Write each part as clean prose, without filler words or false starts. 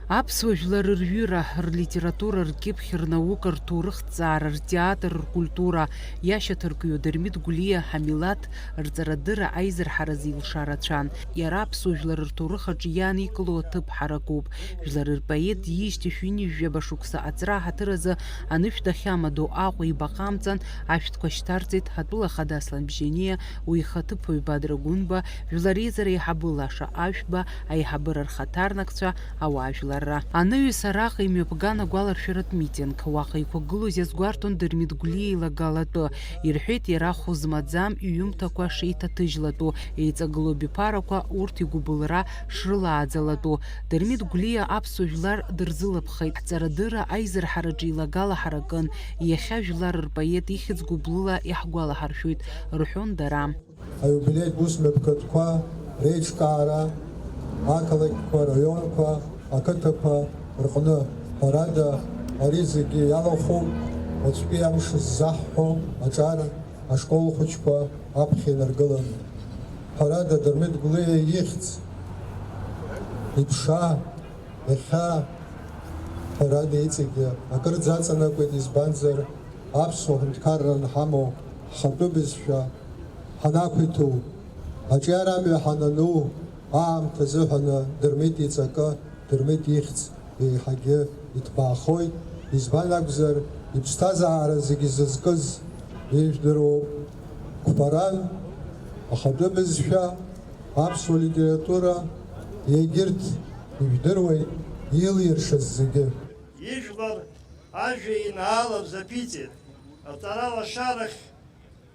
Аԥсуа жәлар рҩыра, рлитература, ркьыԥхь, рнаука, рҭоурыхҭҵаара, ртеатр, ркультура иашьаҭаркҩу Дырмит Гәлиа ҳамилаҭ рҵарадырра аизырҳаразы илшара рацәан. Иара аԥсуа жәлар рҭоурых аҿы иааникыло аҭыԥ ҳаракуп. Жәлар рпоет диижьҭеи шәини-жәаба шықәса аҵра аҳаҭыразы анышә дахьамадоу Аҟәа ибаҟамҵан ашәҭқәа шьҭарҵеит ҳатәыла хада Аслан Бжьаниа, уи ихаҭыԥуаҩ Бадра Гәынба, жәлар реизара еиҳабы Лаша Ашәба, аиҳабыра рхаҭарнакцәа, ауаажәларра. Аныҩс араҟа имҩаԥган агәаларшәаратә митинг. Уаҟа иқәгылоз иазгәарҭон Дырмит Гәлиа илагалатәы. Ирҳәеит иара хәы змаӡам иҩымҭақәа шеиҭаҭыжьлатәу, еиҵагылоу биԥарақәа урҭ игәыбылра шрылааӡалатәу. Дырмит Гәлиа аԥсуа жәлар дырзылыԥхеит. Ҳҵарадырра аизырҳараҿы илагала ҳаракын. Иахьа жәлар рпоет ихьӡ гәыблыла иаҳгәалаҳаршәоит, рҳәон дара. Аиубилеи усмҩаԥгатәқәа реиҿкаара ақалақьқәа, раионқәа, ақыҭақәа рҟны ҳәарада ари зегьы иалахәуп уаҵәтәи амш ззаҳҳәо аҿар ашкол хәыҷқәа аԥхьа инаргылан. Ҳәарада Дырмит Гәлиа ихьӡ, иԥша, иахьа ҳәарада иҵегьы акырӡа аҵанакуеит, избанзар аԥсуа ҳәынҭқарра анҳамоу ҳхатәы бызшәа ҳанақәиҭу, аҿиара амҩа ҳанану аамҭа азыҳәаны Дырмит иҵакы, Дырмит ихьӡ еиҳагьы иҭбаахоит. Избан акәзар иԥсҭазаара зегьы зызкыз еижәдыруоуп. Қәԥаран, ахатәы бызшәа, аԥсуа литература егьырҭ ижәдыруеит илиршаз зегьы. Ижәлар ажәа инаалабз аԥиҵеит, аҵара лашарахь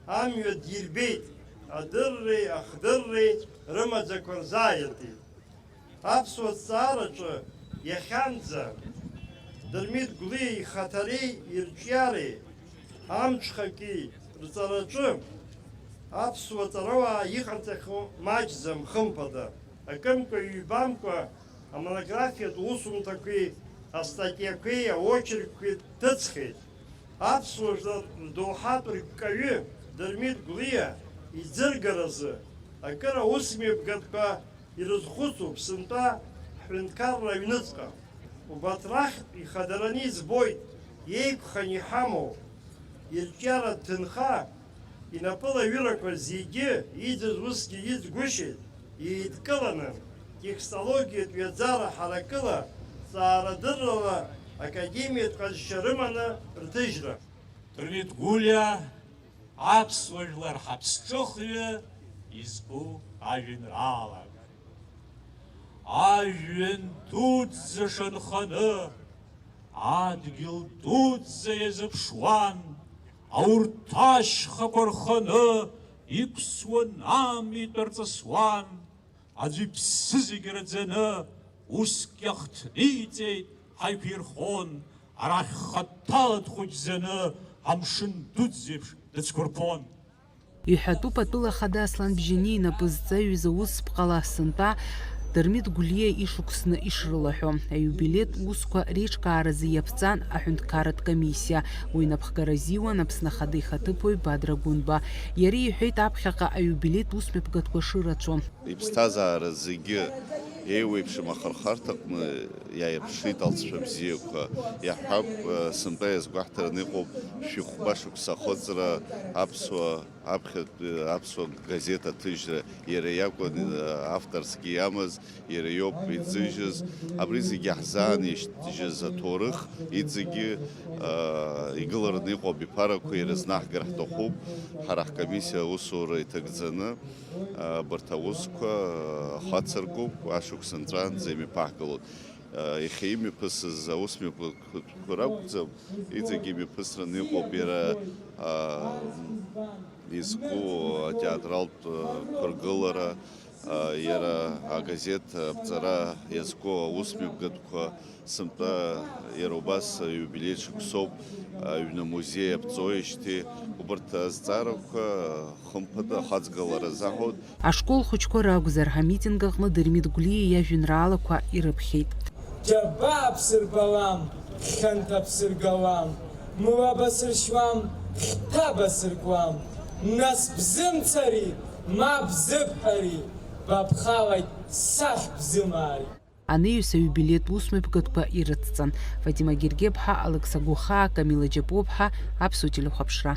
амҩа дирбеит, адырреи ахдырреи рымаӡақәа рзааиртит. Аԥсуа зҵаараҿы иахьанӡа Дырмит Гәлиа ихаҭареи ирҿиареи амҽхаки рҵараҿы аԥсуа ҵарауаа иҟарҵахьоу маҷӡам хымԥада. Акымкәа ҩбамкәа амонографиатә усумҭақәеи, астатиақәеи, аочеркқәеи ҭыҵхеит. Аԥсуа жәлар рдоуҳатә рккаҩы Дырмит Гәлиа иӡыргаразы акыр аусмҩаԥгатәқәа ирызхәыцуп сынтәа ҳҳәынҭқарра аҩныҵҟа. Убарҭ рахьтә ихадараны избоит еиқәхан иҳамоу ирҿиаратә ҭынха, инапыла аҩырақәа зегьы иӡыз усгьы иӡгәышьеит, еидкыланы текстологиатә ҩаӡара ҳаракыла, ҵаарадыррала академиатә ҟазшьа рыманы рҭыжьра. Дырмит Гәлиа аԥсуа жәлар ҳаԥсҿыхҩы избу ажәеинраалак. Ажәҩан дуӡӡа шанханы, адгьыл дуӡӡа иазыԥшуан, аурҭ ашьхақәа рханы иқәсуан амитә рҵысуан. Аӡә иԥсы зегьы раӡаны уск иахҭниҵеит, ҳаиқәирхон, арахь хаҭала дхәыҷӡаны амшын дуӡӡеиԥш дыцәқәырԥон. Иҳәатәуп атәыла хада Аслан Бжьаниа инапы зҵаҩыз аусԥҟала сынтәа Дырмит Гәлиа ишықәсны ишрылаҳәо. Аиубилеҭ усқәа реиҿкааразы иаԥҵан аҳәынҭқарратә комиссиа. Уи инапхгара азиуан Аԥсны ахада ихаҭыԥуаҩ Бадра Гәынба. Иара иҳәеит аԥхьаҟа аиубилеҭ усмҩаԥгатәқәа шырацәоу. Иԥсҭазаара зегьы еиуеиԥшым ахырхарҭаҟны иааирԥшит алҵшәа бзиақәа. Иаҳҳәап, сынтәа иазгәаҳҭараны иҟоуп шәихәба шықәса ахыҵра, аԥсуа газета аҭыжьра, иара иакәын авторски иамаз, иара иоуп иӡыжьыз. Абри зегьы ҳзааниижьыз аҭоурых иҵегьы игылараны иҟоу абиԥарақәа ирызнаҳгар ҳҭахуп. Ҳара ҳкомиссиа аусура иҭагӡаны абарҭ аусқәа ҳацыркуп, ашықәс нҵәаанӡа имҩаԥаҳгалоит. Иахьа имҩаԥысыз аусмҩаԥгатәқәа ракәӡам, иҵегьы имҩаԥысраны иҟоуп иара изку атеатралтә қәыргылара, иара агазеҭ аԥҵара иазку аусмҩаԥгатәқәа, сынтәа иара убас аиубилеит шықәсоуп, аҩны музеи аԥҵоижьҭеи, убарҭ азҵаарақәа хымԥада ахаҵгылара заҳауеит. Ашкол хәыҷқәа ракәзар, ҳамитинг аҟны Дырмит Гәлиа иажәеинраалақәа ирыԥхьеит. Џьабаа ԥсырбалам, хьанҭа ԥсыргауам, мыла басыршьуам, хьҭа басыркуам, нас бзымцари, ма бзыбҳәари, баԥхалеит сахь бзымаари. аниҩса иубилиатә усмҩаԥгатәқәа ирыцҵан. Фатима Гергеԥҳа, Алекса Гәыхаа, Камила Џьапуԥҳа, Аԥсуа телехәаԥшра.